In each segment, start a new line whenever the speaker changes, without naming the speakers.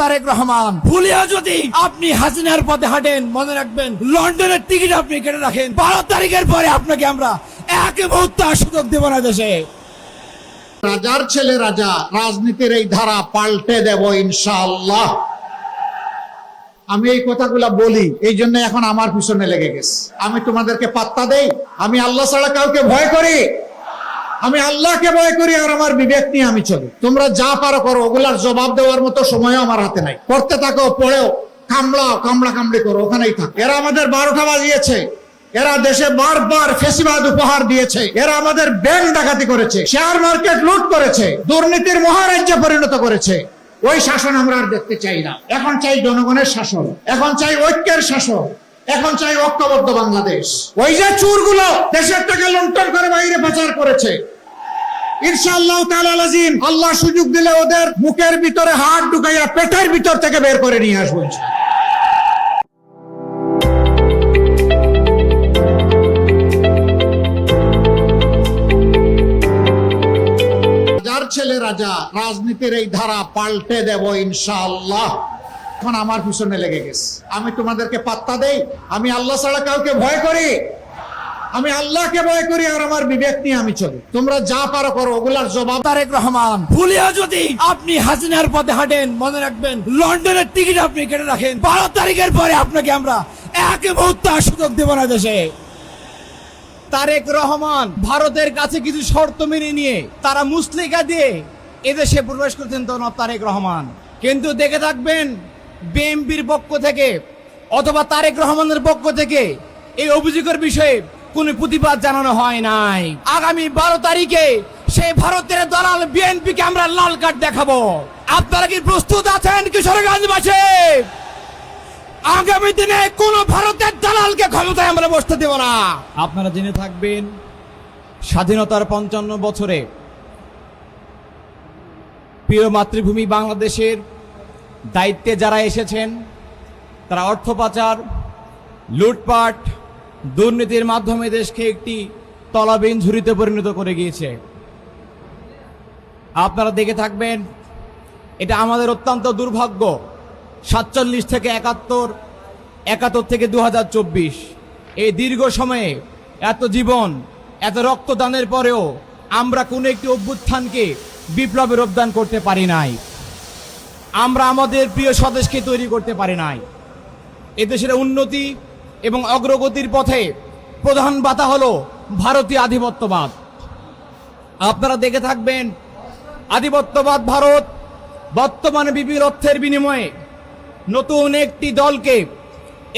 তারেক রহমান ভুলিয়া যদি আপনি হাসিনার পথে হাঁটেন, মনে রাখবেন লন্ডনের টিকিট আপনি কেটে রাখেন, 12 তারিখের পরে আপনাকে আমরা এক মুহূর্ত সুযোগ দেব না দেশে।
রাজার ছেলে রাজা, রাজনীতির এই ধারা পাল্টে দেব ইনশাআল্লাহ। আমি এই কথাগুলা বলি এই জন্য এখন আমার পিছনে লেগে গেছে। আমি তোমাদেরকে পাত্তা দেই? আমি আল্লাহ ছাড়া কাউকে ভয় করি? আমি আল্লাহকে ভয় করি আর আমার বিবেক নিয়ে আমি চলি। তোমরা যা পারো করো, ওগুলার জবাব দেওয়ার মতো সময়ও আমার হাতে নাই। করতে থাকো, পড়েও কামড়া কামড়ি করো, ওখানেই থাকো। এরা আমাদের 12টা বাজিয়েছে, এরা দেশে বারবার ফেসিবাদ উপহার দিয়েছে, এরা আমাদের ব্যাংক ডাকাতি করেছে, শেয়ার মার্কেট লুট করেছে, দুর্নীতির মহারাজ্যে পরিণত করেছে। ওই শাসন আমরা আর দেখতে চাই না। এখন চাই জনগণের শাসন, এখন চাই ঐক্যের শাসন, এখন চাই ঐক্যবদ্ধ বাংলাদেশ। ওই যে চোরগুলো দেশের টাকা লুণ্ঠন করে বাইরে পাচার করেছে, ইনশাআল্লাহ তাআলা আজিম আল্লাহ সুযোগ দিলে ওদের মুখের ভিতরে হাত ঢুকাইয়া পেটের ভিতর থেকে বের করে নিয়ে আসবো। রাজার ছেলে রাজা, রাজনীতির এই ধারা পাল্টে দেব ইনশাআল্লাহ। এখন আমার পিছনে লেগে গেছে। আমি তোমাদেরকে পাত্তা দেই? আমি আল্লাহ ছাড়া কাউকে ভয় করি? আমি আল্লাহকে ভয় করি আর আমার বিবেক নিয়ে আমি চলি। তোমরা যা পারো করো, ওগুলার জবাব।
তারেক রহমান ভুলিয়া যদি আপনি হাসিনার পথে হাঁটেন, মনে রাখবেন লন্ডনের টিকিট আপনি কেটে রাখেন, 12 তারিখের পরে আপনাকে আমরা এক মুহূর্ত সুযোগ দেব না দেশে। তারেক রহমান ভারতের কাছে কিছু শর্ত মেনে নিয়ে তারা মুসলিকা দিয়ে এদেশে প্রবেশ করতেন জনাব তারেক রহমান। কিন্তু দেখে থাকবেন বিএনপির পক্ষ থেকে অথবা তারেক রহমানের পক্ষ থেকে এই অভিযোগের বিষয়ে কোনো প্রতিবাদ জানানো হয় নাই। আগামী 12 তারিখে সেই ভারতের দালাল বিএনপিকে আমরা লাল কার্ড দেখাবো। আপনারা কি প্রস্তুত আছেন কিশোরগঞ্জবাসী? আগামী দিনে কোন ভারতের দালালকে ক্ষমতায় আমরা বসতে দেব না। আপনারা জেনে থাকবেন স্বাধীনতার 55 বছরে প্রিয় মাতৃভূমি বাংলাদেশের দায়িত্বে যারা এসেছেন তারা অর্থ পাচার, লুটপাট, দুর্নীতির মাধ্যমে দেশকে একটি তলাবিহীন ঝুড়িতে পরিণত করে গিয়েছে। আপনারা দেখে থাকবেন এটা আমাদের অত্যন্ত দুর্ভাগ্য। 47 থেকে 71, 71 থেকে 2024 এই দীর্ঘ সময়ে এত জীবন, এত রক্তদানের পরেও আমরা কোনো একটি অভ্যুত্থানকে বিপ্লবের রূপদান করতে পারি নাই। আমরা আমাদের প্রিয় স্বদেশকে তৈরি করতে পারি নাই। এদেশের উন্নতি এবং অগ্রগতির পথে প্রধান বাধা হলো ভারতীয় আধিপত্যবাদ। আপনারা দেখে থাকবেন আধিপত্যবাদ ভারত বর্তমানে বিপুল অর্থের বিনিময়ে নতুন একটি দলকে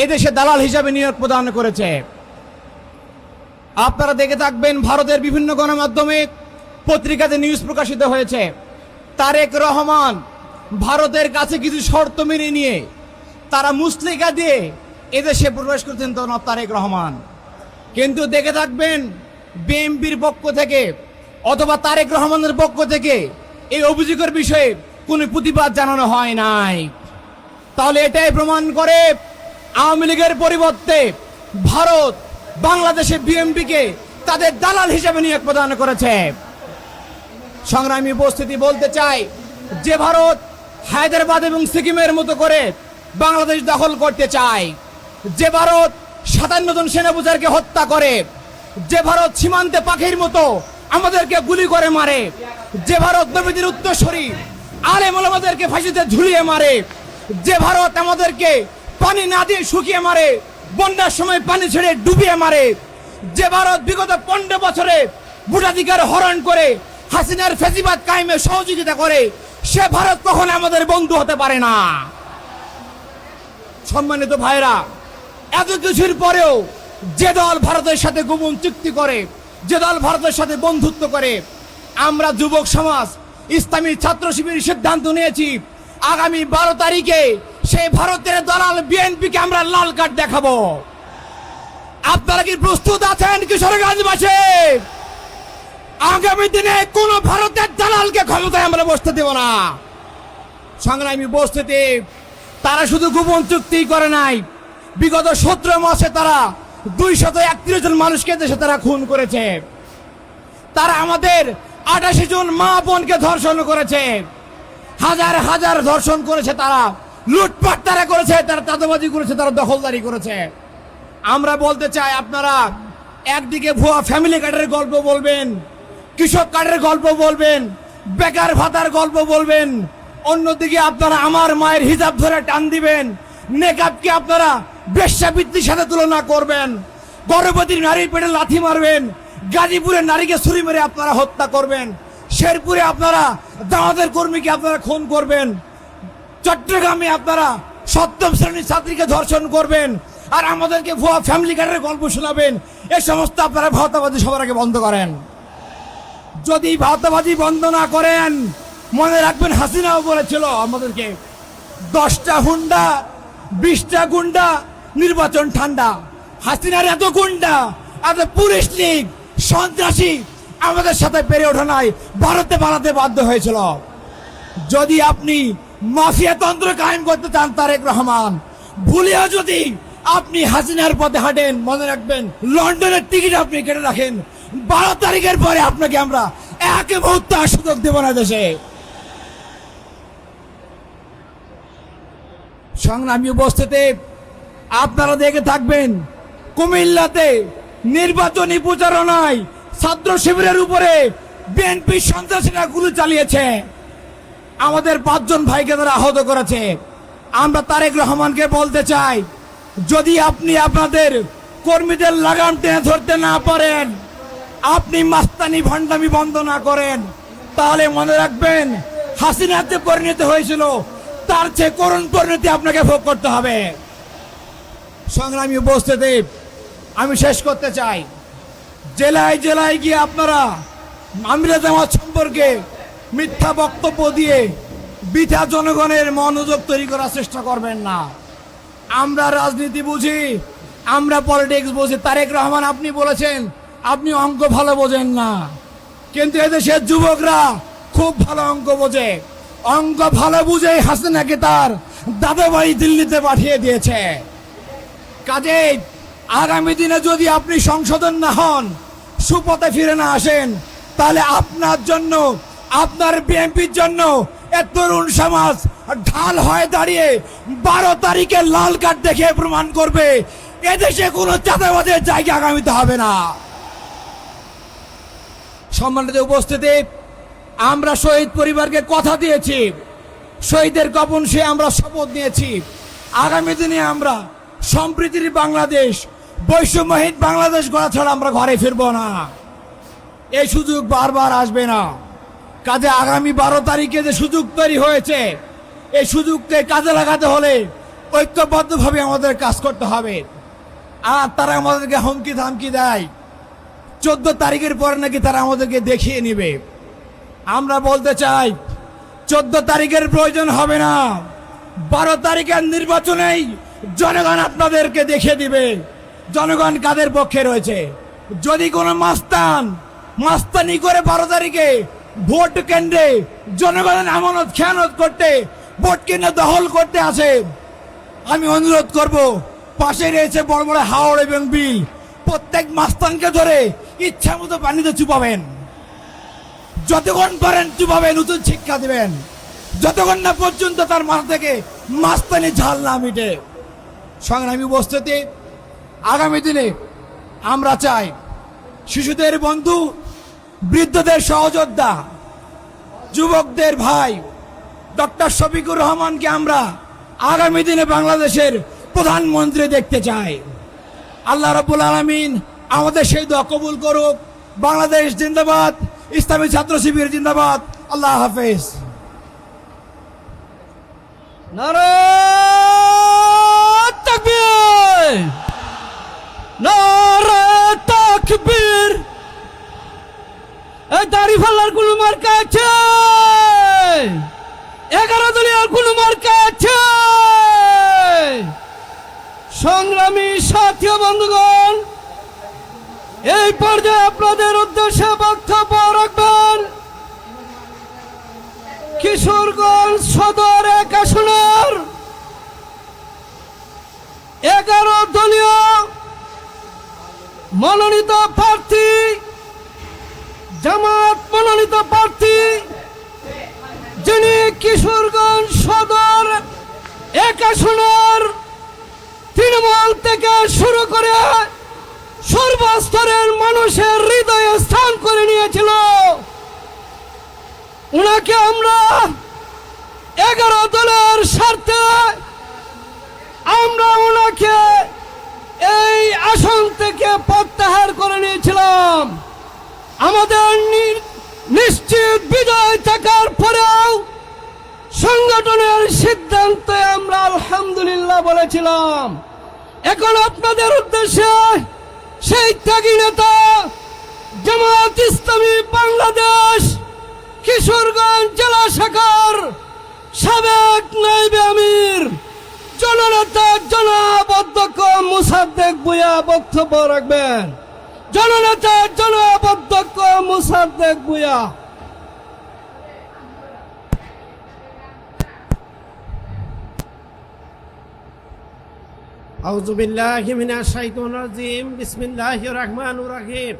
এদেশে দালাল হিসাবে নিয়োগ প্রদান করেছে। আপনারা দেখে থাকবেন ভারতের বিভিন্ন গণমাধ্যমে পত্রিকাতে নিউজ প্রকাশিত হয়েছে তারেক রহমান ভারতের কাছে কিছু শর্ত মেনে নিয়ে তারা মুসলিকা দিয়ে এদেশে প্রবেশ করতেন জনাব তারেক রহমান। কিন্তু দেখে থাকবেন বিএনপির পক্ষ থেকে অথবা তারেক রহমানের পক্ষ থেকে এই অভিযোগের বিষয়ে কোনো প্রতিবাদ জানানো হয় নাই। তাহলে এটাই প্রমাণ করে আওয়ামী লীগের পরিবর্তে ভারত বাংলাদেশে বিএনপিকে তাদের দালাল হিসেবে নিয়োগ প্রদান করেছে। সংগ্রামী উপস্থিতি বলতে চাই, যে ভারত হায়দ্রাবাদ এবং সিকিমের মতো করে বাংলাদেশ দখল করতে চায়, যে ভারত 57 জন সেনাবাহিনীকে হত্যা করে, যে ভারত সীমান্তে পাখির মতো আমাদেরকে গুলি করে মারে, যে ভারত নবীদের উত্তরসূরি আলেম ওলামাদেরকে ফাঁসিতে ঝুলিয়ে মারে, যে ভারত আমাদেরকে পানি না দিয়ে শুকিয়ে মারে, বন্যার সময় পানি ছেড়ে ডুবিয়ে মারে, যে ভারত বিগত 15 বছরে ভোটাধিকার হরণ করে হাসিনার ফেসিবাদ কায়েমে সহযোগিতা করে, সে ভারত কখনো আমাদের বন্ধু হতে পারে না। সম্মানিত ভাইরা, এত কিছুর পরেও যে দল ভারতের সাথে গোপন চুক্তি করে, যে দল ভারতের সাথে বন্ধুত্ব করে, আমরা যুবক সমাজ ইসলামী ছাত্র শিবির সিদ্ধান্ত নিয়েছি আগামী 12 তারিখে সেই ভারতের দালাল বিএনপিকে আমরা লাল কার্ড দেখাবো। আপনারা কি প্রস্তুত আছেন কিশোরগঞ্জবাসী? আগামী দিনে কোন ভারতের দালালকে ক্ষমতায় আমরা বসতে দেব না। সংগ্রামী উপস্থিতি, তারা শুধু গোপন চুক্তি করে নাই, বিগত 17 মাসে তারা 231 জন মানুষকে দেশে তারা খুন করেছে। তারা আমাদের 88 জন মা বোনকে ধর্ষণ করেছে। হাজার হাজার ধর্ষণ করেছে, তারা লুটপাট তারা করেছে, তারা চাঁদাবাজি করেছে, তারা দখলদারি করেছে। আমরা বলতে চাই, আপনারা একদিকে ভুয়া ফ্যামিলি কার্ডের গল্প বলবেন, কৃষক কার্ডের গল্প বলবেন, বেকার ভাতার গল্প বলবেন, অন্যদিকে আপনারা আমার মায়ের হিজাব ধরে টান দিবেন, নেকাবকে আপনারা বেশ্যাবৃত্তির সাথে তুলনা করবেন, গর্ভবতী নারীর পেটে লাথি মারবেন, গাজীপুরের নারীকে ছুরি মেরে আপনারা হত্যা করবেন, শেরপুরে আপনারা দাওয়াতের কর্মীকে আপনারা খুন করবেন, চট্টগ্রামে আপনারা সপ্তম শ্রেণীর ছাত্রীকে ধর্ষণ করবেন, আর আমাদেরকে ভুয়া ফ্যামিলি কার্ডের গল্প শোনাবেন। এই সমস্ত আপনারা ভাওতাবাজি সবার আগে বন্ধ করেন। যদি ভাওতাবাজি বন্ধ না করেন, মনে রাখবেন হাসিনাও বলেছিল আমাদেরকে 10টা হুন্ডা 20টা গুন্ডা, নির্বাচন ঠান্ডা। হাসিনার এত গুন্ডা, এত পুলিশ লীগ, সন্ত্রাসী আমাদের সাথে পেরে ওঠা নাই, ভারতে পালাতে বাধ্য হয়েছিল। যদি আপনি মাফিয়া তন্ত্র কায়েম করতে চান তারেক রহমান, ভুলেও যদি আপনি হাসিনার পথে হাঁটেন, মনে রাখবেন লন্ডনের টিকিট আপনি কেটে রাখেন, 12 তারিখের পরে আপনাকে আমরা এক মুহূর্ত সুযোগ দেব না দেশে। সংগ্রামী উপস্থিতি, আপনারা দেখে থাকবেন কুমিল্লাতে নির্বাচনী প্রচারণায় ছাত্র শিবিরের উপরে বিএনপি সন্ত্রাসীরা গুলি চালিয়েছে, আমাদের 5 জন ভাইকে তারা আহত করেছে। আমরা তারেক রহমানকে বলতে চাই, যদি আপনি আপনাদের কর্মীদের লাগাম টেনে ধরতে না পারেন, আপনি মাস্তানি ভণ্ডামি বন্ধ না করেন, তাহলে মনে রাখবেন হাসিনাতে পরিণত হয়েছিল, তার চেয়ে করুণ পরিণতি আপনাকে ভোগ করতে হবে। সংগ্রামী উপস্থিতি, আমি শেষ করতে চাই, জেলায় জেলায় গিয়ে আপনারা আমিরে জামাত সম্পর্কে মিথ্যা বক্তব্য দিয়ে বৃথা জনগণের মনোযোগ তৈরি করার চেষ্টা করবেন না। আমরা রাজনীতি বুঝি, আমরা পলিটিক্স বুঝি। তারেক রহমান, আপনি বলেছেন আপনি অঙ্ক ভালো বোঝেন না, কিন্তু এদেশের যুবকরা খুব ভালো অঙ্ক বোঝে। অঙ্ক ভালো বুঝে হাসিনাকে তার দাদা বাড়ি দিল্লিতে পাঠিয়ে দিয়েছে। কাজেই আগামী দিনে যদি আপনি সংশোধন না হন, সুপথে ফিরে না আসেন, তাহলে আপনার জন্য, আপনার বিএনপির জন্য এ তরুণ সমাজ ঢাল হয়ে দাঁড়িয়ে 12 তারিখে লাল কার্ড দেখে প্রমাণ করবে এদেশে কোনো চাঁদাবাজের জায়গা আগামীতে হবে না। সম্মানিত উপস্থিতি, আমরা শহীদ পরিবারকে কথা দিয়েছি, শহীদের কবর সে আমরা শপথ নিয়েছি, আগামী দিনে আমরা সম্প্রীতির বাংলাদেশ, বৈষম্যহীন বাংলাদেশ গড়া ছাড়া আমরা ঘরে ফিরবো না। এই সুযোগ বারবার আসবে না। কাজে আগামী 12 তারিখে যে সুযোগ তৈরি হয়েছে, এই সুযোগকে কাজে লাগাতে হলে ঐক্যবদ্ধভাবে আমাদের কাজ করতে হবে। আর তারা আমাদেরকে হুমকি ধামকি দেয়, 14 তারিখের পরে নাকি তারা আমাদেরকে দেখিয়ে নিবে। আমরা বলতে চাই 14 তারিখের প্রয়োজন হবে না, 12 তারিখের নির্বাচনেই জনগণ আপনাদেরকে দেখিয়ে দিবে জনগণ কাদের পক্ষে রয়েছে। যদি কোনো মাস্তানি করে 12 তারিখে ভোট কেন্দ্রে জনগণের আমানত খেয়ানত করতে, ভোট কেন্দ্রে দখল করতে আসে, আমি অনুরোধ করব, পাশে রয়েছে বড় বড় হাওড় এবং বিল, প্রত্যেক মাস্তানকে ধরে ইচ্ছা মতো পানিতে চুপাবেন, যতক্ষণ পারেন চুপাবেন, নতুন শিক্ষা দিবেন, যতক্ষণ না পর্যন্ত তার মাথা থেকে মাস্তানি ঝাল না মিটে। সংগ্রামী উপস্থিতি, আগামী দিনে আমরা চাই শিশুদের বন্ধু, বৃদ্ধদের সহযোদ্ধা, যুবকদের ভাই ডক্টর শফিকুর রহমানকে আমরা আগামী দিনে বাংলাদেশের প্রধানমন্ত্রী দেখতে চাই। আল্লাহ রাব্বুল আলামিন আমাদের সেই দোয়া কবুল করুক। বাংলাদেশ জিন্দাবাদ, ইসলামী ছাত্র শিবির জিন্দাবাদ। আল্লাহ হাফেজ।
নারে তাকবীর, নারে তাকবীর। এই দাড়িপাল্লার কোনো মার্কা আছে? 11 দলীয় কোনো মার্কা আছে? সংগ্রামী সাথী ও বন্ধুগণ, এই পর্যায়ে আপনাদের উদ্দেশ্যে বক্তব্য রাখবেন কিশোরগঞ্জ সদর 1 আসনের 11 দলীয় মনোনীত প্রার্থী, জামাত মনোনীত প্রার্থী যিনি কিশোরগঞ্জ সদর এক আসনের তৃণমূল থেকে শুরু করে সর্বস্তরের মানুষের হৃদয়ে স্থান করে নিয়েছিল, উনাকে আমরা 11 দলের স্বার্থে আমরা ওনাকে এই আসন থেকে প্রত্যাহার করে নিয়েছিলাম। আমাদের নিশ্চিত বিজয় থাকার পরেও সংগঠনের সিদ্ধান্তে আমরা আলহামদুলিল্লাহ বলেছিলাম। এখন আপনাদের উদ্দেশ্যে সেই ত্যাগী নেতা জামায়াত ইসলামী বাংলাদেশ কিশোরগঞ্জ জেলা শাখার সাবেক নায়েব আমির জননেতা জনাব অধ্যক্ষ মুসাদ্দেক ভূঁইয়া বক্তব্য রাখবেন। জননেতা জনাব অধ্যক্ষ মুসাদ্দেক ভূঁইয়া।
আউযু বিল্লাহি মিনাশ শাইতানির রাজিম। বিসমিল্লাহির রহমানির রহিম।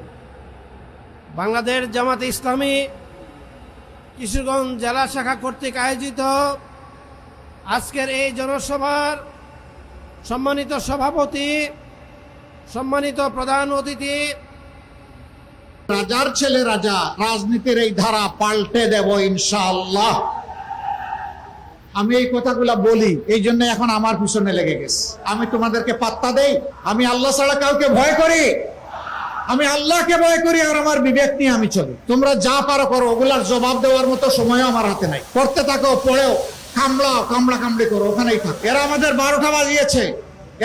বাংলাদেশ জামাত ইসলামী কিশোরগঞ্জ জেলা শাখা কর্তৃক আয়োজিত আজকের এই জনসভার সম্মানিত সভাপতি, সম্মানিত প্রধান অতিথি,
রাজার ছেলে রাজা, রাজনীতির এই ধারা পাল্টে দেব ইনশাআল্লাহ। আমি এই কথাগুলা বলি, এই জন্য এখন আমার পিছনে লেগে গেছে। আমি তোমাদেরকে পাত্তা দেই? আমি আল্লাহ ছাড়া কাউকে ভয় করি? আমি আল্লাহকে ভয় করি আর আমার বিবেক নিয়ে আমি চলি। তোমরা যা পারো করো, ওগুলার জবাব দেওয়ার মতো সময়ও আমার হাতে নাই। করতে থাকো, পড়েও কামড়া কামড়ি করো, ওখানেই থাক। এরা আমাদের 12টা বাজিয়েছে,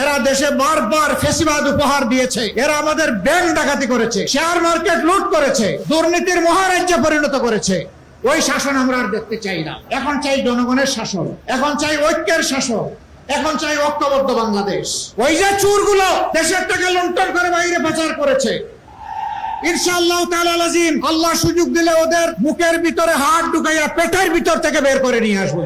এরা দেশে বারবার ফেসিবাদ উপহার দিয়েছে, এরা আমাদের ব্যাংক ডাকাতি করেছে, শেয়ার মার্কেট লুট করেছে, দুর্নীতির মহারাজ্যে পরিণত করেছে। ওই শাসন আমরা আর দেখতে চাই না। এখন চাই জনগণের শাসন, এখন চাই ঐক্যের শাসন, এখন চাই ঐক্যবদ্ধ বাংলাদেশ। ওই যে চোরগুলো দেশের টাকা লুণ্ঠন করে বাইরে পাচার করেছে, ইনশাআল্লাহ তাআলা আযীম আল্লাহ সুযোগ দিলে ওদের মুখের ভিতরে হাত ঢুকাইয়া পেটের ভিতর থেকে বের করে নিয়ে আসবো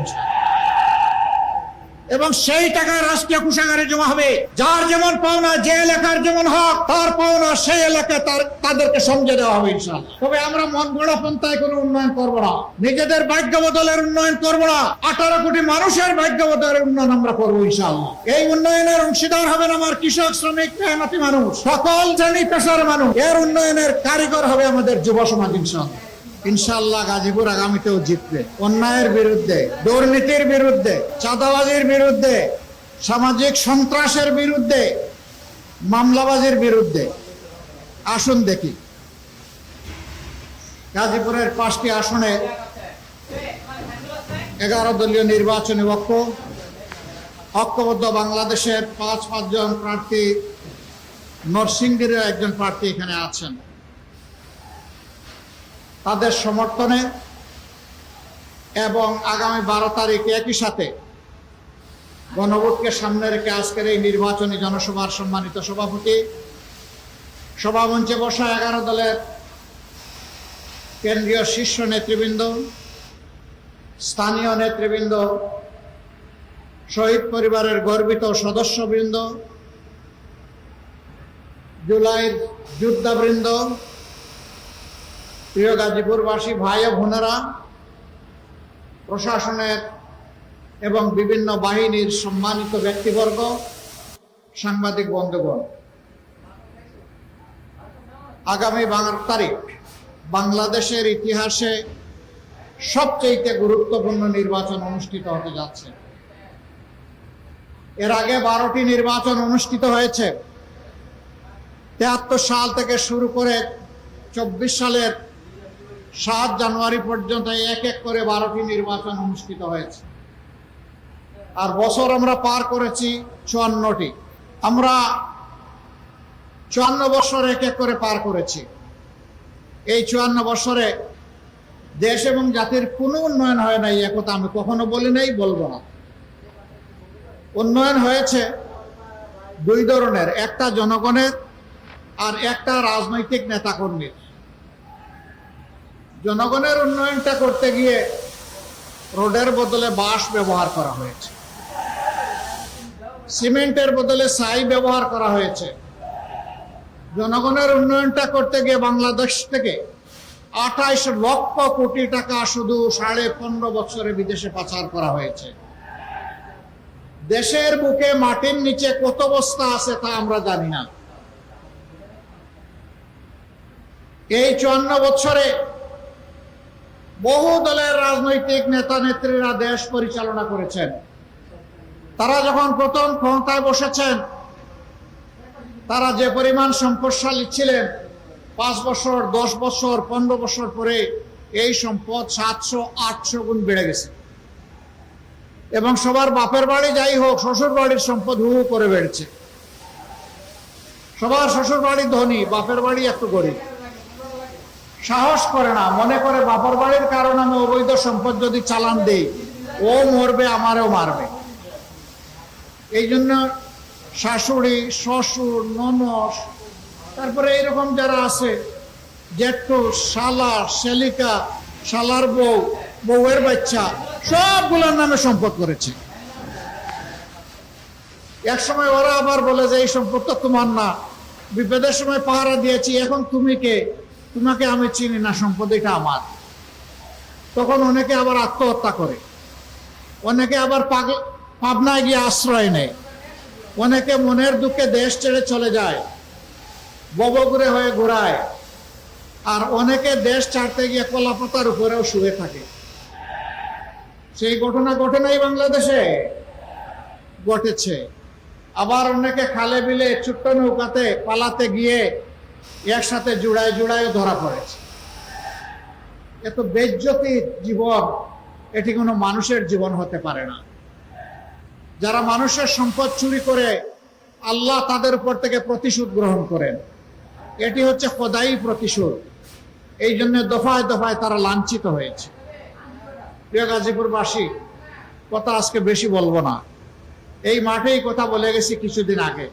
এবং সেই টাকা রাষ্ট্রীয় কোষাগারে জমা হবে। যার যেমন পাওনা, যে এলাকার যেমন হক, তার পাওনা সেই এলাকায় তাদেরকে সমঝে দেওয়া হবে ইনশাআল্লাহ। তবে আমরা মন গড়া পন্থায় কোনো উন্নয়ন করব না, নিজেদের ভাগ্য বদলের উন্নয়ন করব না, 18 কোটি মানুষের ভাগ্য বদলের উন্নয়ন আমরা করবো ইনশাআল্লাহ। এই উন্নয়নের অংশীদার হবেন আমার কৃষক, শ্রমিক, মেহনতি মানুষ, সকল শ্রেণী পেশার মানুষ। এর উন্নয়নের কারিগর হবে আমাদের যুব সমাজ ইনশাআল্লাহ। ইনশাআল্লাহ গাজীপুর আগামীতেও জিতবে। অন্যায়ের বিরুদ্ধে, দুর্নীতির বিরুদ্ধে, চাঁদাবাজির বিরুদ্ধে, সামাজিক সন্ত্রাসের বিরুদ্ধে, মামলাবাজির বিরুদ্ধে আসুন দেখি। গাজীপুরের 5টি আসনে 11 দলীয় নির্বাচনী ঐক্যবদ্ধ বাংলাদেশের 5 জন প্রার্থী, নরসিংদীর একজন প্রার্থী এখানে আছেন। তাদের সমর্থনে এবং আগামী 12 তারিখ একই সাথে গণভোটকে সামনে রেখে আজকের এই নির্বাচনী জনসভার সম্মানিত সভাপতি, সভামঞ্চে বসা 11 দলের কেন্দ্রীয় শীর্ষ নেতৃবৃন্দ, স্থানীয় নেতৃবৃন্দ, শহীদ পরিবারের গর্বিত সদস্যবৃন্দ, জুলাইয়ের যোদ্ধাবৃন্দ, প্রিয় গাজীপুরবাসী ভাই ও বোনেরা, প্রশাসনের এবং বিভিন্ন বাহিনীর সম্মানিত ব্যক্তিবর্গ, সাংবাদিক বন্ধুগণ, আগামী 12 তারিখ বাংলাদেশের ইতিহাসে সবচেয়ে গুরুত্বপূর্ণ নির্বাচন অনুষ্ঠিত হতে যাচ্ছে। এর আগে 12টি নির্বাচন অনুষ্ঠিত হয়েছে। 73 সাল থেকে শুরু করে 24 সালের 7 জানুয়ারি পর্যন্ত এক এক করে 12টি নির্বাচন অনুষ্ঠিত হয়েছে। আর বছর আমরা পার করেছি 54টি। আমরা 54 বছর এক এক করে পার করেছি। এই 54 বছরে দেশ এবং জাতির কোনো উন্নয়ন হয় নাই, একথা আমি কখনো বলি নাই, বলবো না। উন্নয়ন হয়েছে 2 ধরনের, একটা জনগণের আর একটা রাজনৈতিক নেতাকর্মীর। জনগণের উন্নয়নটা করতে গিয়ে রোডের বদলে বাঁশ ব্যবহার করা হয়েছে, সিমেন্টের বদলে ছাই ব্যবহার করা হয়েছে। জনগণের উন্নয়নটা করতে গিয়ে বাংলাদেশ থেকে 28 লক্ষ কোটি টাকা শুধু 15.5 বছরে বিদেশে পাচার করা হয়েছে। দেশের বুকে মাটির নিচে কত বস্তা আছে তা আমরা জানি না। এই 54 বছরে বহু দলের রাজনৈতিক নেতা নেত্রীরা দেশ পরিচালনা করেছেন। তারা যখন প্রথম ক্ষমতায় বসেছেন, তারা যে পরিমাণ সম্পদশালী ছিলেন, 5 বছর 10 বছর 15 বছর পরে এই সম্পদ 700-800 গুণ বেড়ে গেছে। এবং সবার বাপের বাড়ি যাই হোক, শ্বশুর বাড়ির সম্পদ হু হু করে বেড়েছে। সবার শ্বশুর বাড়ি ধনী, বাপের বাড়ি একটু গরিব। সাহস করে না, মনে করে বাপের বাড়ির কারণে আমি অবৈধ সম্পদ যদি চালান দেই, ও মরবে, আমারও মারবে। এই জন্য শাশুড়ি, শ্বশুর, ননদ, তারপরে এইরকম যারা আছে, জেঠু, শালা, শালিকা, শালার বউ, বউয়ের বাচ্চা, সবগুলোর নামে সম্পদ করেছে। এক সময় ওরা আবার বলে যে এই সম্পদ তো তোমার না, বিপদের সময় পাহারা দিয়েছি, এখন তুমি কে? তোমাকে আমি চিনি না, সম্পদ এটা আমার। তখন অনেকে আবার আত্মহত্যা করে, অনেকে আবার পাবনায় গিয়ে আশ্রয় নেয়, অনেকে মনের দুঃখে দেশ ছেড়ে চলে যায়, ববগুড়ে হয়ে ঘোরায়, আর অনেকে দেশ ছাড়তে গিয়ে কলাপাতার উপরেও শুয়ে থাকে। সেই ঘটনা ঘটে নাই বাংলাদেশে? ঘটেছে। আবার অনেকে খালে বিলে ছোট্ট নৌকাতে পালাতে গিয়ে একসাথে জুড়ায় জুড়ায় ধরা পড়েছে। এত বেজ্জতির জীবন, এটি কোনো মানুষের জীবন হতে পারে না। যারা মানুষের সম্পদ চুরি করে, আল্লাহ তাদের উপর থেকে প্রতিশোধ গ্রহণ করেন। এটি হচ্ছে খোদাই প্রতিশোধ। এই জন্য দফায় দফায় তারা লাঞ্ছিত হয়েছে। প্রিয় গাজীপুরবাসী, কথা আজকে বেশি বলবো না, এই মাঠেই কথা বলে গেছি কিছুদিন আগে।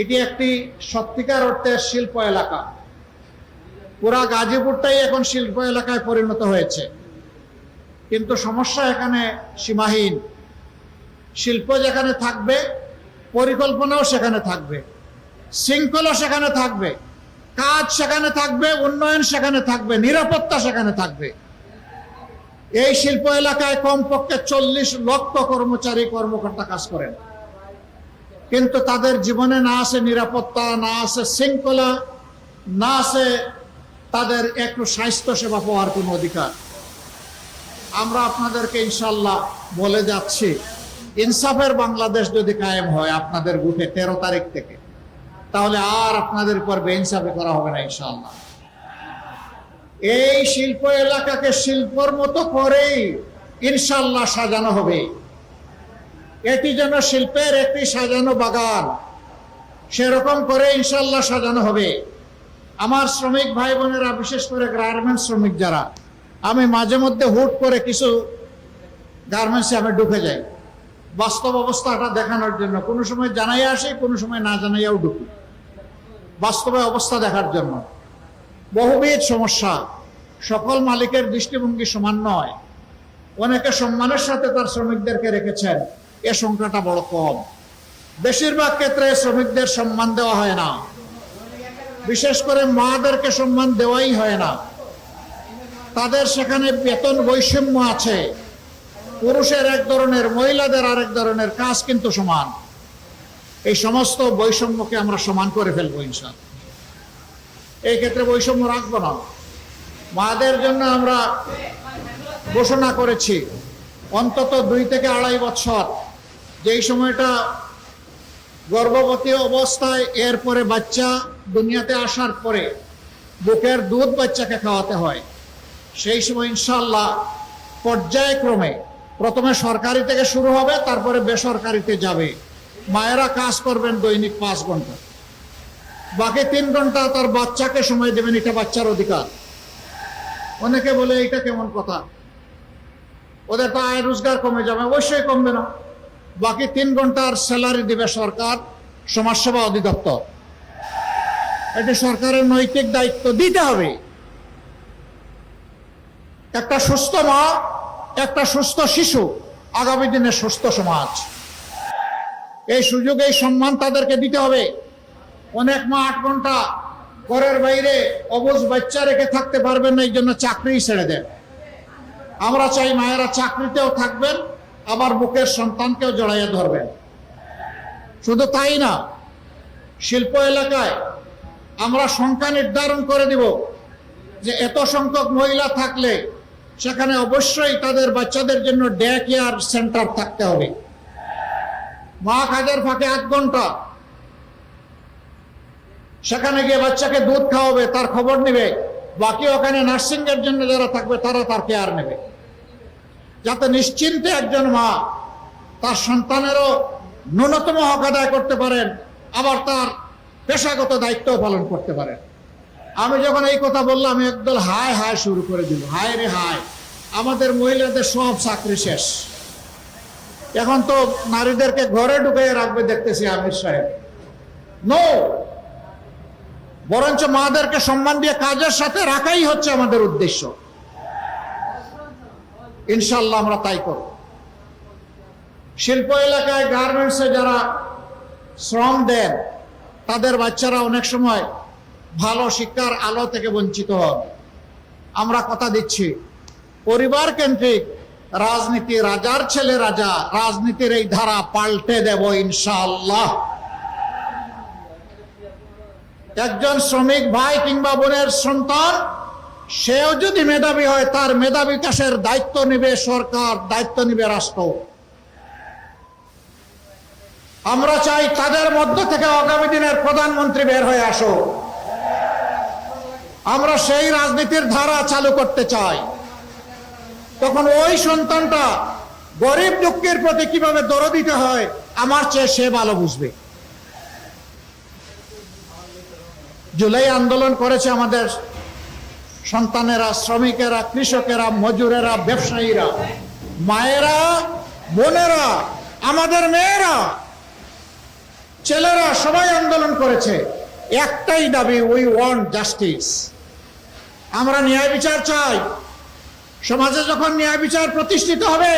এটি একটি সত্যিকার অর্থে শিল্প এলাকা। পুরা গাজীপুরটাই এখন শিল্প এলাকায় পরিণত হয়েছে। কিন্তু সমস্যা এখানে সীমাহীন। শিল্প যেখানে থাকবে, পরিকল্পনাও সেখানে থাকবে, শৃঙ্খলা সেখানে থাকবে, কাজ সেখানে থাকবে, উন্নয়ন সেখানে থাকবে, নিরাপত্তা সেখানে থাকবে। এই শিল্প এলাকায় কমপক্ষে 40 লক্ষ কর্মচারী কর্মকর্তা কাজ করেন, কিন্তু তাদের জীবনে না আছে নিরাপত্তা, না আছে শৃঙ্খলা, না আছে তাদের একটু স্বাস্থ্য সেবা পাওয়ার কোনো অধিকার। আমরা আপনাদেরকে ইনশাল্লাহ বলে যাচ্ছি, ইনসাফের বাংলাদেশ যদি কায়েম হয় আপনাদের বুথে 13 তারিখ থেকে, তাহলে আর আপনাদের উপর বেইনসাফি করা হবে না ইনশাল্লাহ। এই শিল্প এলাকাকে শিল্পর মতো করেই ইনশাল্লাহ সাজানো হবে। এটি যেন শিল্পের একটি সাজানো বাগান, সেরকম করে ইনশাল্লাহ সাজানো হবে। আমার শ্রমিক ভাই বোনেরা, বিশেষ করে গার্মেন্টস শ্রমিক যারা, আমি মাঝে মধ্যে হুট করে কিছু গার্মেন্টসে আমি ঢুকে যাই বাস্তব অবস্থাটা দেখানোর জন্য। কোনো সময় জানাই আসি, কোনো সময় না জানাইয়াও ঢুকি, বাস্তবে অবস্থা দেখার জন্য। বহুবিধ সমস্যা, সকল মালিকের দৃষ্টিভঙ্গি সমান নয়। অনেকে সম্মানের সাথে তার শ্রমিকদেরকে রেখেছেন, এ সংখ্যাটা বড় কম। বেশিরভাগ ক্ষেত্রে শ্রমিকদের সম্মান দেওয়া হয় না, বিশেষ করে মাদেরকে সম্মান দেওয়াই হয় না। তাদের সেখানে বেতন বৈষম্য আছে, পুরুষের এক ধরনের, মহিলাদের আরেক ধরনের, কাজ কিন্তু সমান। এই সমস্ত বৈষম্যকে আমরা সমান করে ফেলবো ইনশাআল্লাহ। এই ক্ষেত্রে বৈষম্য রাখবো না। মাদের জন্য আমরা ঘোষণা করেছি অন্তত 2 থেকে 2.5 বছর, যেই সময়টা গর্ভবতী অবস্থায়, এরপরে বাচ্চা দুনিয়াতে আসার পরে বুকের দুধ বাচ্চাকে খাওয়াতে হয়, সেই সময় ইনশাআল্লাহ পর্যায়ক্রমে প্রথমে সরকারি থেকে শুরু হবে, তারপরে বেসরকারিতে যাবে। মায়েরা কাজ করবেন দৈনিক 5 ঘন্টা, বাকি 3 ঘন্টা তার বাচ্চাকে সময় দেবেন। এটা বাচ্চার অধিকার। অনেকে বলে এটা কেমন কথা, ওদের তো আয় রোজগার কমে যাবে। অবশ্যই কমবে না। বাকি 3 ঘন্টার স্যালারি দিবে সরকার, সমাজসেবা অধিদপ্তর। এটি সরকারের নৈতিক দায়িত্ব, দিতে হবে। একটা সুস্থ মা, একটা সুস্থ শিশু, আগামী দিনের সুস্থ সমাজ। এই সুযোগ, এই সম্মান তাদেরকে দিতে হবে। অনেক মা 8 ঘন্টা ঘরের বাইরে অবুঝ বাচ্চা রেখে থাকতে পারবেন না, এই জন্য চাকরি ছেড়ে দেন। আমরা চাই মায়েরা চাকরিতেও থাকবেন, আবার বুকের সন্তানকেও জড়াইয়া ধরবেন। শুধু তাই না, শিল্প এলাকায় আমরা সংখ্যা নির্ধারণ করে দিব যে এত সংখ্যক মহিলা থাকলে সেখানে অবশ্যই তাদের বাচ্চাদের জন্য ডে কেয়ার সেন্টার থাকতে হবে। মা কাজের ফাঁকে 8 ঘন্টা সেখানে গিয়ে বাচ্চাকে দুধ খাওয়াবে, তার খবর নেবে, বাকি ওখানে নার্সিং এর জন্য যারা থাকবে তারা তার কেয়ার নেবে, যাতে নিশ্চিন্তে একজন মা তার সন্তানেরও ন্যূনতম হক আদায় করতে পারেন, আবার তার পেশাগত দায়িত্ব পালন করতে পারেন। আমি যখন এই কথা বললাম, একদল হায় হায় শুরু করে দিল, হায় রে হায়, আমাদের মহিলাদের সব চাকরি শেষ, এখন তো নারীদেরকে ঘরে ঢুকিয়ে রাখবে দেখতেছি আমির সাহেব। নো, বরঞ্চ মাদেরকে সম্মান দিয়ে কাজের সাথে রাখাই হচ্ছে আমাদের উদ্দেশ্য। ইনশাল্লাহ আমরা তাই করব। শিল্প এলাকায় গার্মেন্টসে যারা শ্রম দেন তাদের বাচ্চারা অনেক সময় ভালো শিক্ষার আলো থেকে বঞ্চিত হন। আমরা কথা দিচ্ছি, পরিবার কেন্দ্রিক রাজনীতি, রাজার ছেলে রাজা, রাজনীতির এই ধারা পাল্টে দেব ইনশাআল্লাহ। একজন শ্রমিক ভাই কিংবা বোনের সন্তান, সেও যদি মেধাবী হয়, তার মেধা বিকাশের দায়িত্ব নেবে সরকার, দায়িত্ব নেবে রাষ্ট্র। আমরা চাই তাদের মধ্য থেকে আগামী দিনের প্রধানমন্ত্রী বের হয়ে আসো। আমরা সেই রাজনীতির ধারা চালু করতে চাই। তখন ওই সন্তানটা গরিব দুঃখের প্রতি কিভাবে দরদ দিতে হয় আমার চেয়ে সে ভালো বুঝবে। জুলাই আন্দোলন করেছে আমাদের সন্তানেরা, শ্রমিকেরা, কৃষকেরা, মজুরেরা, ব্যবসায়ীরা, মায়েরা, বোনেরা, আমাদের মেয়েরা, ছেলেরা, সবাই আন্দোলন করেছে। একটাই দাবি, উই ওয়ান্ট জাস্টিস। আমরা ন্যায় বিচার চাই। সমাজে যখন ন্যায় বিচার প্রতিষ্ঠিত হবে,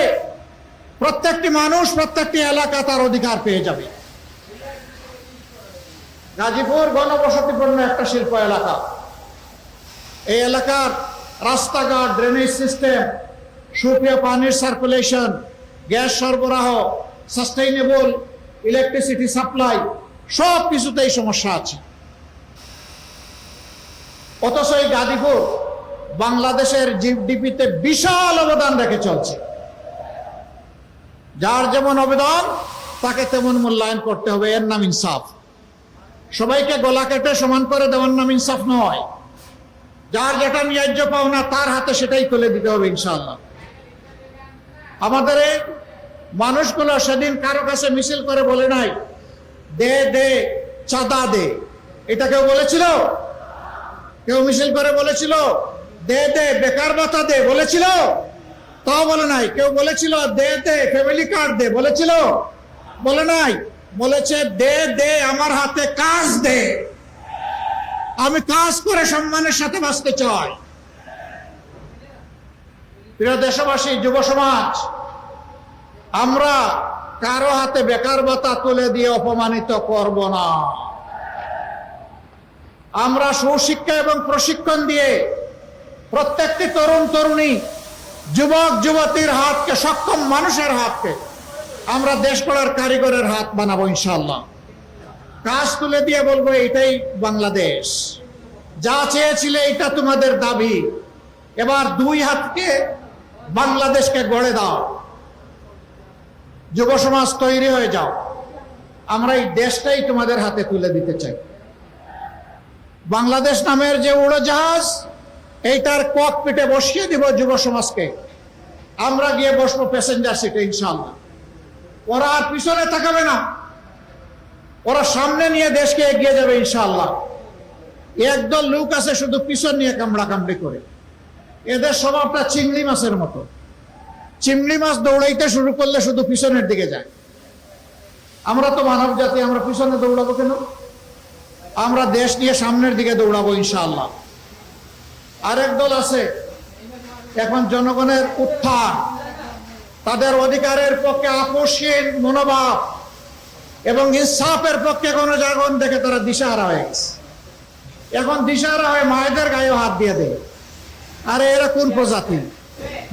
প্রত্যেকটি মানুষ, প্রত্যেকটি এলাকা তার অধিকার পেয়ে যাবে। গাজীপুর ঘনবসতিপূর্ণ একটা শিল্প এলাকা। এই এলাকার রাস্তাঘাট, ড্রেনেজ সিস্টেম, সুপেয় পানির সার্কুলেশন, গ্যাস সরবরাহ, সাস্টেইনেবল ইলেকট্রিসিটি সাপ্লাই, সব কিছুতেই সমস্যা আছে। অথচ এই গাজীপুর বাংলাদেশের জিডিপিতে বিশাল অবদান রেখে চলছে। যার যেমন অবদান তাকে তেমন মূল্যায়ন করতে হবে, এর নাম ইনসাফ। সবাইকে গলা কেটে সমান করে দেওয়ার নাম ইনসাফ নয়। যার যেটা ন্যায্য পাওনা তার হাতে সেটাই তুলে দিতে হবে ইনশাআল্লাহ। আমাদের এই মানুষগুলো সেদিন কারো কাছে মিছিল করে বলে নাই দে দে চাঁদা দে, এটা কেউ বলেছিল? কেউ মিছিল করে বলেছিল দে দে বেকার ভাতা দে বলেছিল? তাও বলে নাই। কেউ বলেছিল দে দে ফ্যামিলি কার্ড দে বলেছিল? বলে নাই। বলেছে দে দে আমার হাতে কাজ দে, আমি কাজ করে সম্মানের সাথে বাঁচতে চাই। প্রিয় দেশবাসী, যুব সমাজ, আমরা কারো হাতে বেকার ভাতা তুলে দিয়ে অপমানিত করব না। আমরা সুশিক্ষা এবং প্রশিক্ষণ দিয়ে প্রত্যেকটি তরুণ তরুণী, যুবক যুবতীর হাতকে, সক্ষম মানুষের হাতকে আমরা দেশ গড়ার কারিগরের হাত বানাবো ইনশাআল্লাহ। কাজ তুলে দিয়ে বলবো এটাই বাংলাদেশ, যা চেয়েছিলে এটা তোমাদের দাবি, এবার 2 হাতকে বাংলাদেশকে গড়ে দাও। যুব সমাজ তৈরি হয়ে যাও, আমরা এই দেশটাই তোমাদের হাতে তুলে দিতে চাই। বাংলাদেশ নামের যে উড়োজাহাজ, এইটার ককপিটে বসিয়ে দিব যুব সমাজকে, আমরা গিয়ে বসবো প্যাসেঞ্জার সিটে ইনশাআল্লাহ। ওরা আর পিছনে তাকাবে না, ওরা সামনে নিয়ে দেশকে এগিয়ে যাবে ইনশাআল্লাহ। একদল লোক আছে শুধু পিছন নিয়ে কামড়া কামড়ি করে, এদের স্বভাবটা চিংড়ি মাছের মতো। চিংড়ি মাছ দৌড়াইতে শুরু করলে শুধু পিছনের দিকে যায়। আমরা তো মানব জাতি, আমরা পিছনে দৌড়াবো কেন? আমরা দেশ নিয়ে সামনের দিকে দৌড়াবো ইনশাআল্লাহ। আরেক দল আছে এখন জনগণের উত্থান, তাদের অধিকারের পক্ষে আপোষহীন মনোভাব এবং ইনসাফের পক্ষে গণজাগরণ দেখে তারা দিশাহারা হয়ে গেছে। এখন দিশাহারা হয়ে মায়েদের গায়ে হাত দিয়ে দেয়। আরে এরা কোন প্রজাতি?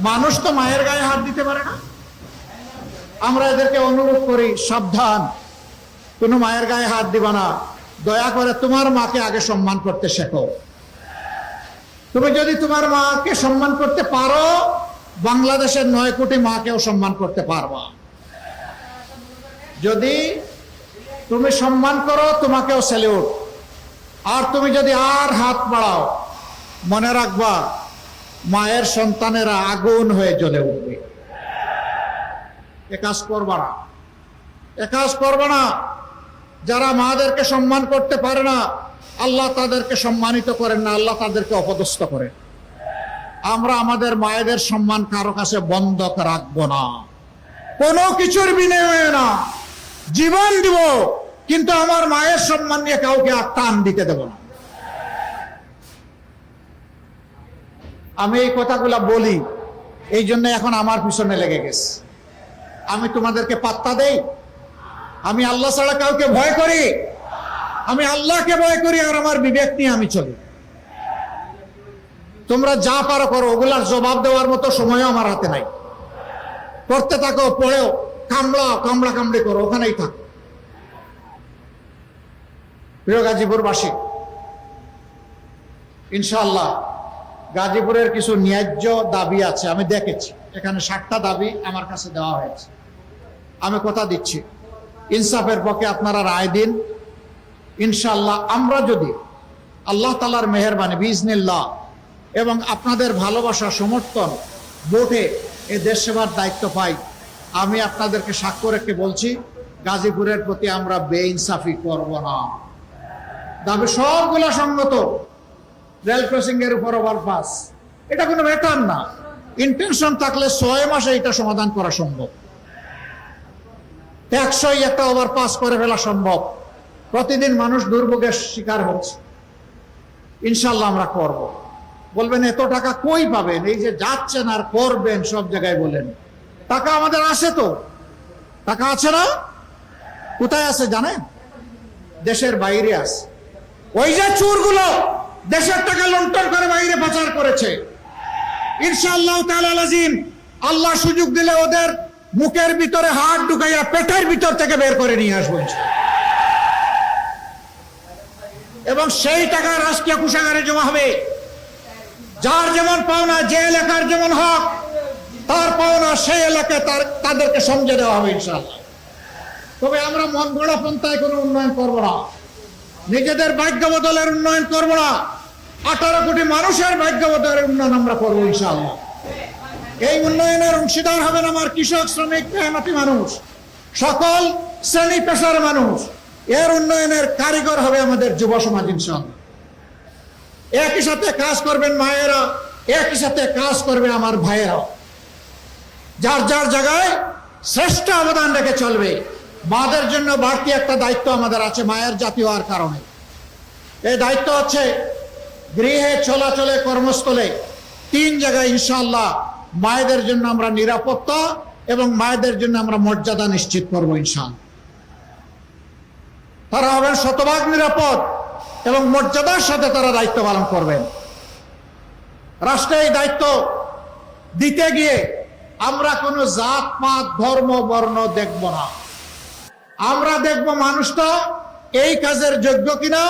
মানুষ তো মায়ের গায়ে হাত দিতে পারে না। আমরা এদেরকে অনুরোধ করি, সাবধান, কোনো মায়ের গায়ে হাত দিবা না। দয়া করে তোমার মাকে আগে সম্মান করতে শেখো। তুমি যদি তোমার মাকে সম্মান করতে পারো, বাংলাদেশের 9 কোটি মাকেও সম্মান করতে পারবা। যদি তুমি সম্মান করো, তোমাকেও স্যালিউট। আর তুমি যদি আর হাত বাড়াও, মনে রাখবা মায়ের সন্তানেরা আগুন হয়ে জ্বলে উঠবে। এ কাজ করবা না, এ কাজ করবা না। যারা মাদেরকে সম্মান করতে পারে না, আল্লাহ তাদেরকে সম্মানিত করেন না, আল্লাহ তাদেরকে অপদস্থ করেন। আমরা আমাদের মায়েদের সম্মান কারো কাছে বন্ধক রাখবো না, কোনো কিছুর বিনিময়ে না। জীবন দিব, কিন্তু আমার মায়ের সম্মান নিয়ে কাউকে আর টান দিতে দেব না। আমি এই কথাগুলা বলি, এই জন্য এখন আমার পিছনে লেগে গেছে। আমি তোমাদেরকে পাত্তা দেই? আমি আল্লাহ ছাড়া কাউকে ভয় করি? আমি আল্লাহকে ভয় করি, আর আমার বিবেক নিয়ে আমি চলি। তোমরা যা পারো করো, ওগুলার জবাব দেওয়ার মতো সময়ও আমার হাতে নাই। করতে থাকো, পড়েও কামড়া কামড়ি করো, ওখানেই থাকো। প্রিয় গাজীপুরবাসী, ইনশাআল্লাহ গাজীপুরের কিছু ন্যায্য দাবি আছে। আমি দেখেছি এখানে 60টা দাবি আমার কাছে দেওয়া হয়েছে। আমি কথা দিচ্ছি, ইনসাফের পক্ষে আপনারা রায় দিন। ইনশাআল্লাহ আমরা যদি আল্লাহ তাআলার মেহেরবানি বিইজনিল্লাহ এবং আপনাদের ভালোবাসা, সমর্থন, ভোটে এই দেশ সেবার দায়িত্ব পাই, আমি আপনাদেরকে সাক্ষ্য রেখে বলছি, গাজীপুরের প্রতি আমরা বেইনসাফি করব না। দাবি সবগুলা সঙ্গত। রেল ক্রসিং এর উপর ওভারপাস, এটা কোনো ব্যাপার না। ইন্টেনশন থাকলে 6 মাসে এটা সমাধান করা সম্ভব। 100 একটা ওভারপাস করে ফেলা সম্ভব। প্রতিদিন মানুষ দুর্ভোগের শিকার হচ্ছে। ইনশাল্লাহ আমরা করব। বলবেন এত টাকা কই পাবেন? এই যে যাচ্ছেন আর করবেন, সব জায়গায় বলেন টাকা আমাদের আছে। তো টাকা আছে না? কোথায় আছে জানেন? দেশের বাইরে আছে। ওই যে চোরগুলো দেশের টাকা লুণ্ঠন করে বাইরে পাচার করেছে, ইনশাআল্লাহ তাআলা আজিম আল্লাহ সুযোগ দিলে ওদের মুখের ভিতরে হাত ঢুকাইয়া পেটের ভিতর থেকে বের করে নিয়ে আসবো। এবং সেই টাকা রাষ্ট্রীয় কোষাগারে জমা হবে। যার যেমন পাওনা, যে এলাকার যেমন হক, তার পাওনা সেই এলাকায় তাদেরকে সমঝে দেওয়া হবে ইনশাআল্লাহ। তবে আমরা মন গড়া পন্থায় কোনো উন্নয়ন করব না, নিজেদের ভাগ্য বদলের উন্নয়ন করব না। 18 কোটি মানুষের ভাগ্য বদলের উন্নয়ন আমরা করবো ইনশাআল্লাহ। এই উন্নয়নের অংশীদার হবেন আমার কৃষক, শ্রমিক, মেহনতি মানুষ, সকল শ্রেণী পেশার মানুষ। এর উন্নয়নের কারিগর হবে আমাদের যুব সমাজ ইনশাআল্লাহ। একই সাথে কাজ করবেন মায়েরা, একই সাথে কাজ করবে আমার ভাইয়েরা। যার যার জায়গায় শ্রেষ্ঠ অবদান রেখে চলবে। মাদের জন্য বাড়তি একটা দায়িত্ব আমাদের আছে, মায়ের জাতি হওয়ার কারণে। এই দায়িত্ব হচ্ছে গৃহে, চলাচলে, কর্মস্থলে, 3 জায়গায় ইনশাআল্লাহ মায়েদের জন্য আমরা নিরাপত্তা এবং মায়েদের জন্য আমরা মর্যাদা নিশ্চিত করবো ইনশাআল্লাহ। তারা হবেন শতভাগ নিরাপদ এবং মর্যাদার সাথে তারা দায়িত্ব পালন করবেন। রাষ্ট্রে এই দায়িত্ব দিতে গিয়ে আমরা কোনো জাত পাত, ধর্ম, বর্ণ দেখব না। আমরা দেখব মানুষটা এই কাজের যোগ্য কিনা,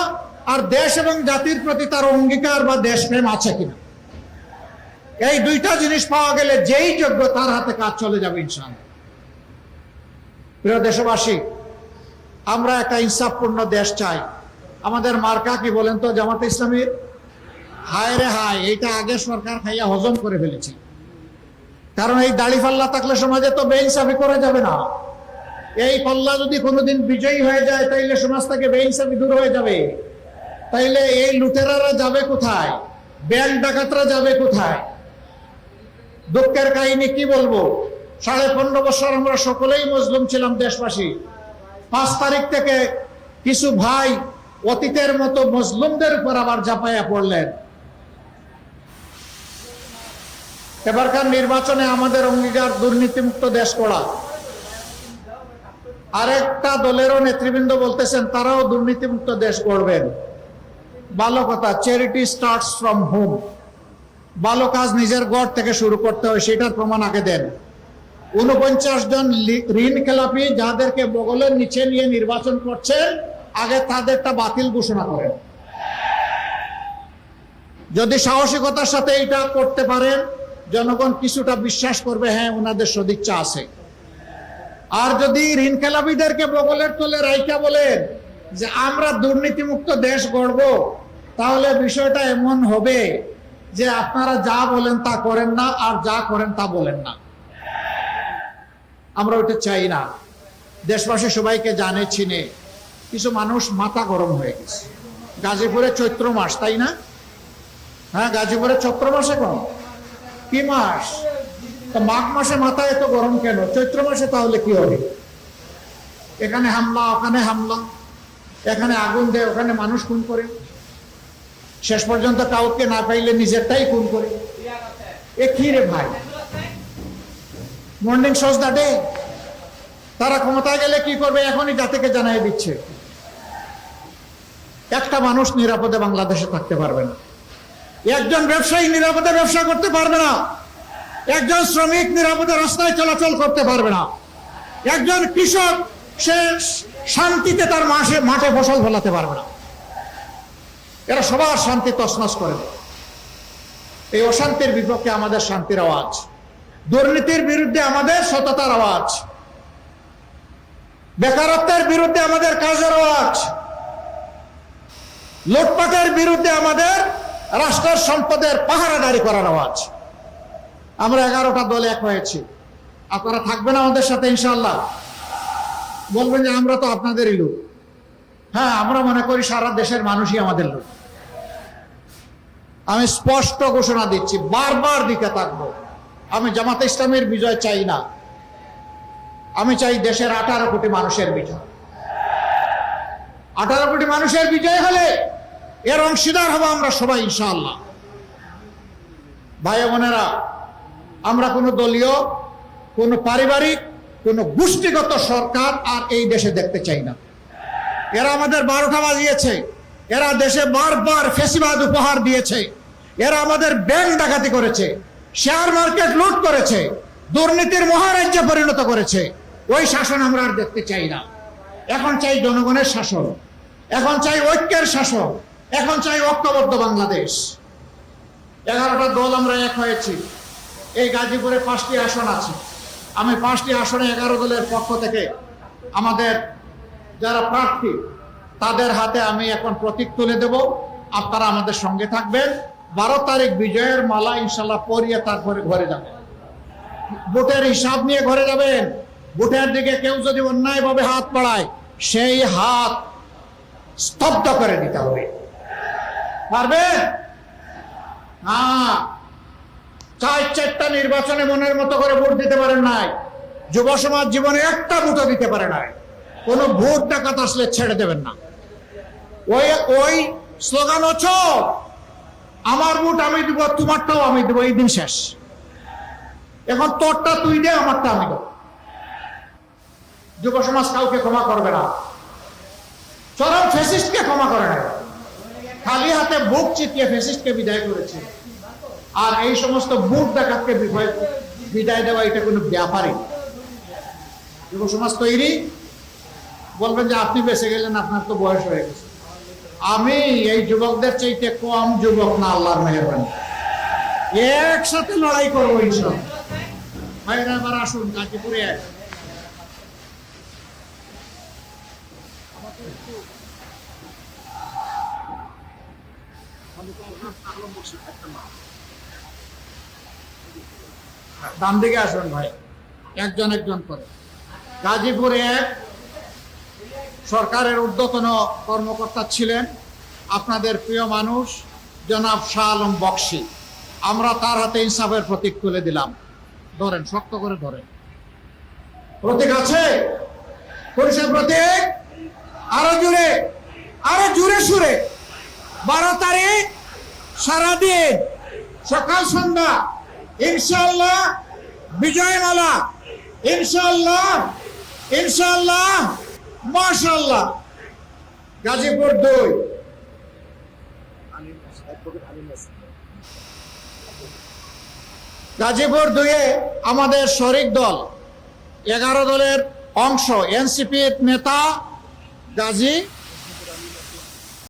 আর দেশ এবং জাতির প্রতি তার অঙ্গীকার বা দেশপ্রেম আছে কিনা। এই 2টা জিনিস পাওয়া গেলে যেই যোগ্য তার হাতে কাজ চলে যাবে ইনশাআল্লাহ। প্রিয় দেশবাসী, আমরা একটা ইনসাফপূর্ণ দেশ চাই। আমাদের মার্কা কি বলেন তো? জামাতে ইসলামী। হায় রে হায়, এইটা আগে সরকার খাইয়া হজম করে ফেলেছে। কারণ এই দাড়ি পাল্লা থাকলে সমাজে তো বেইনসাফি করা যাবে না। এই পাল্লা যদি কোনোদিন বিজয়ী হয়ে যায়, তাইলে সমাজ থেকে বেইনসাফি দূর হয়ে যাবে। তাইলে এই লুটেরারা যাবে কোথায়? ব্যাংক ডাকাতরা যাবে কোথায়? দুঃখের কাহিনী কি বলবো, 15.5 বছর আমরা সকলেই মজলুম ছিলাম দেশবাসী। 5 তারিখ থেকে কিছু ভাই অতীতের মতো মজলুমদের উপর আবার ঝাঁপাইয়া পড়লেন। এবারকার নির্বাচনে আমাদের অঙ্গীকার দুর্নীতিমুক্ত দেশ করা। আরেকটা দলেরও নেতৃবৃন্দ বলতেছেন তারাও দুর্নীতিমুক্ত দেশ গড়বেন। ভালো কথা, চ্যারিটি স্টার্টস ফ্রম হোম। ভালো কাজ নিজের ঘর থেকে শুরু করতে হয়, সেটার প্রমাণ আগে দেন। 49 জন ঋণ খেলাপি যাদেরকে বগলের নিচে নিয়ে নির্বাচন করছেন, আগে তাদেরটা বাতিল ঘোষণা করেন। যদি সাহসিকতার সাথে এটা করতে পারেন, জনগণ কিছুটা বিশ্বাস করবে, হ্যাঁ ওনাদের সদিচ্ছা আছে। আর যদি ঋণ খেলাপিদেরকে বগলের তলে রাইখা বলেন যে আমরা দুর্নীতিমুক্ত দেশ গড়ব, তাহলে বিষয়টা এমন হবে যে আপনারা যা বলেন তা করেন না, আর যা করেন তা বলেন না। আমরা ওইটা চাই না। দেশবাসী সবাইকে জানে চিনে, কিছু মানুষ মাথা গরম হয়ে গেছে। গাজীপুরে চৈত্র মাস, তাই না? হ্যাঁ, গাজীপুরে চৈত্র মাসে কম কি মাস? তো মাঘ মাসে মাথা এত গরম কেন? চৈত্র মাসে তাহলে কি হবে? এখানে হামলা, ওখানে হামলা, এখানে আগুন দেয়, ওখানে মানুষ খুন করে, শেষ পর্যন্ত কাউকে না পাইলে নিজেরটাই খুন করে। এ কি রে ভাই? Morning shows the day. তারা ক্ষমতায় গেলে কি করবে এখনই জাতিকে জানাই দিচ্ছে। একটা মানুষ নিরাপদে বাংলাদেশে থাকতে পারবে না, একজন ব্যবসায়ী নিরাপদে ব্যবসা করতে পারবে না, একজন শ্রমিক নিরাপদে রাস্তায় চলাচল করতে পারবে না, একজন কৃষক সে শান্তিতে তার মাঠে ফসল ফলাতে পারবে না। এরা সবার শান্তি তছনছ করে দেয়। এই অশান্তির বিপক্ষে আমাদের শান্তির আওয়াজ, দুর্নীতির বিরুদ্ধে আমাদের সততার আওয়াজ, বেকারত্বের বিরুদ্ধে আমাদের কাজের আওয়াজ, লুটপাটের বিরুদ্ধে আমাদের রাষ্ট্রের সম্পদের পাহারাদারি করার আওয়াজ। আমরা 11টা দল এক হয়েছি। আপনারা থাকবেন আমাদের সাথে ইনশাআল্লাহ? বলবেন যে আমরা তো আপনাদেরই লোক। হ্যাঁ, আমরা মনে করি সারা দেশের মানুষই আমাদের লোক। আমি স্পষ্ট ঘোষণা দিচ্ছি, বারবার দিকে থাকবো। আমি জামাতে ইসলামের বিজয় চাই না, আমি চাই দেশের 18 কোটি মানুষের বিজয়। 18 কোটি মানুষের বিজয় হলে এর অংশীদার হবো আমরা সবাই ইনশাআল্লাহ। ভাই বোনেরা, আমরা কোনো দলীয়, কোনো পারিবারিক, কোনো গোষ্ঠীগত সরকার আর এই দেশে দেখতে চাই না। এরা আমাদের 12টা বাজিয়েছে, এরা দেশে বারবার ফ্যাসিবাদ উপহার দিয়েছে, এরা আমাদের ব্যাংক ডাকাতি করেছে, শেয়ার মার্কেট লুট করেছে, দুর্নীতির মহারাজ্যে পরিণত করেছে। ওই শাসন আমরা আর দেখতে চাই না। এখন চাই জনগণের শাসন, এখন চাই ঐক্যের শাসন, এখন চাই ঐক্যবদ্ধ বাংলাদেশ। 11টা দল আমরা এক হয়েছি। এই গাজীপুরে 5টি আসন আছে। আমি 5টি আসনে 11 দলের পক্ষ থেকে আমাদের যারা প্রার্থী তাদের হাতে আমি এখন প্রতীক তুলে দেব। আপনারা আমাদের সঙ্গে থাকবেন। 12 তারিখ বিজয়ের মালা ইনশাল্লাহ পরিয়ে তারপরে ঘরে যাবেন। ভোটের হিসাব নিয়ে ঘরে যাবেন। ভোটের দিকে কেউ যদি অন্যায়ভাবে হাত বাড়ায়, সেই হাত স্তব্ধ করে দিতে হবে। পারবেন? হ্যাঁ, 4টা নির্বাচনে মনের মতো করে ভোট দিতে পারেন নাই। যুব সমাজ জীবনে একটা ভোটও দিতে পারে নাই। কোনো ভোট ডাকাত আসলে ছেড়ে দেবেন না। ওই স্লোগান হচ্ছে আমার ভোট আমি দিব, তোমারটাও আমি দিব, এই দিন শেষ। এখন তোরটা তুই দে, আমারটা আমি দেব। যুব সমাজ কাউকে ক্ষমা করবে না। চরম ফ্যাসিস্টকে ক্ষমা করে না, খালি হাতে বুক চিতিয়ে ফ্যাসিস্টকে বিদায় করেছে। আর এই সমস্ত ভোট ডাকাতকে বিদায় দেওয়া এটা কোনো ব্যাপারই। যুব সমাজ তৈরি। বলবেন যে আপনি বেঁচে গেলেন, আপনার তো বয়স হয়ে গেছে। আমি এই যুবকদের চাইতে কম যুবক না, আল্লাহর মেহেরবানি। একসাথে লড়াই করবো ইনশাআল্লাহ। ভাইরা এবার আসুন গাজীপুরে। ডান দিকে আসুন ভাই, একজন একজন করে। গাজীপুরে সরকারের ঊর্ধ্বতন কর্মকর্তা ছিলেন আপনাদের প্রিয় মানুষ জনাব শাহ আলম বক্সী। আমরা তার হাতে ইনসাফের প্রতীক তুলে দিলাম। ধরেন, শক্ত করে ধরেন। প্রতীক আছে? পুলিশের প্রতীক। আরো জোরে, আরো জোরে সুরে। 12 তারিখ সারাদিন সকাল সন্ধ্যা ইনশাআল্লাহ বিজয়মালা, ইনশাআল্লাহ, ইনশাআল্লাহ, মাশাআল্লাহ। গাজীপুর 2, গাজীপুর 2-এ আমাদের শরিক দল 11 দলের অংশ এনসিপির নেতা গাজী